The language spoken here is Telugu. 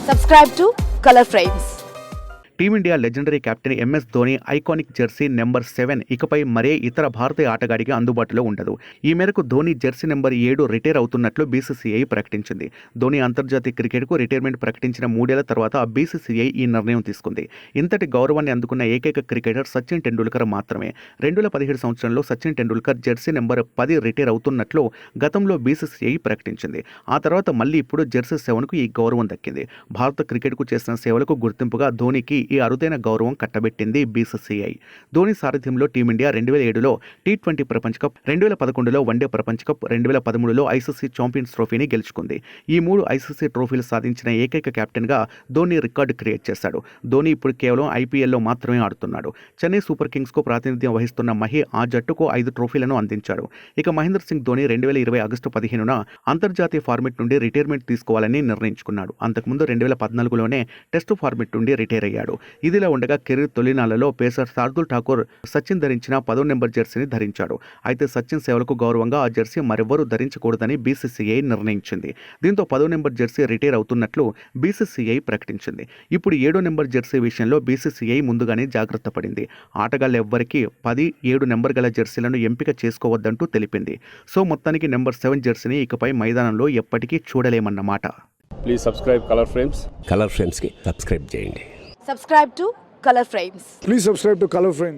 Subscribe to Color Frames. Team India legendary captain MS Dhoni iconic Jersey number 7 ఇకపై మరే ఇతర భారతీయ ఆటగాడికి అందుబాటులో ఉండదు. ఈ మేరకు ధోని జెర్సీ నెంబర్ 7 రిటైర్ అవుతున్నట్లు బీసీసీఐ ప్రకటించింది. ధోని అంతర్జాతీయ క్రికెట్కు రిటైర్మెంట్ ప్రకటించిన 3 ఏళ్ల తర్వాత బీసీసీఐ ఈ నిర్ణయం తీసుకుంది. ఇంతటి గౌరవాన్ని అందుకున్న ఏకైక క్రికెటర్ సచిన్ టెండూల్కర్ మాత్రమే. 2017 సంవత్సరంలో Sachin Tendulkar Jersey number 10 retire అవుతున్నట్లు గతంలో బీసీసీఐ ప్రకటించింది. ఆ తర్వాత మళ్ళీ ఇప్పుడు జెర్సీ 7కు ఈ గౌరవం దక్కింది. భారత క్రికెట్కు చేసిన సేవలకు గుర్తింపుగా ధోనికి ఈ అరుదైన గౌరవం కట్టబెట్టింది బీసీసీఐ. ధోని సారథ్యంలో టీమిండియా 2007లో టీ20 ప్రపంచ కప్, 2011లో వన్డే ప్రపంచ కప్, 2013లో ఐసీసీ ఛాంపియన్స్ ట్రోఫీని గెలుచుకుంది. ఈ 3 ఐసీసీ ట్రోఫీలు సాధించిన ఏకైక కెప్టెన్గా ధోని రికార్డు క్రియేట్ చేశాడు. ధోని ఇప్పుడు కేవలం ఐపీఎల్లో మాత్రమే ఆడుతున్నాడు. చెన్నై సూపర్ కింగ్స్కు ప్రాతినిధ్యం వహిస్తున్న మహి ఆ జట్టుకు 5 ట్రోఫీలను అందించాడు. ఇక మహేంద్ర సింగ్ ధోని 2020 ఆగస్టు 15న అంతర్జాతీయ ఫార్మెట్ నుండి రిటైర్మెంట్ తీసుకోవాలని నిర్ణయించుకున్నాడు. అంతకుముందు 2014లోనే టెస్టు ఫార్మెట్ నుండి రిటైర్ అయ్యాడు. ఇదిలా ఉండగా కెరీర్ తొలినాళ్లలో పేసర్ శార్దుల్ ఠాకూర్ సచిన్ ధరించిన 10వ నెంబర్ జెర్సీని ధరించాడు. అయితే సచిన్ సేవలకు గౌరవంగా ఆ జెర్సీ మరెవ్వరూ ధరించకూడదని బీసీసీఐ నిర్ణయించింది. దీంతో 10వ నెంబర్ జెర్సీ రిటైర్ అవుతున్నట్లు బీసీసీఐ ప్రకటించింది. ఇప్పుడు 7వ నెంబర్ జెర్సీ విషయంలో బీసీసీఐ ముందుగానే జాగ్రత్త పడింది. ఆటగాళ్లెవ్వరికీ 10, 7 నెంబర్ గల జెర్సీలను ఎంపిక చేసుకోవద్దంటూ తెలిపింది. సో మొత్తానికి నెంబర్ 7 జెర్సీని ఇకపై మైదానంలో ఎప్పటికీ చూడలేమన్నమాట. Please subscribe colour frames. Colour ఫ్రేమ్స్కి సబ్స్క్రైబ్ చేయండి. Subscribe to Color Frames. Please subscribe to Color Frames.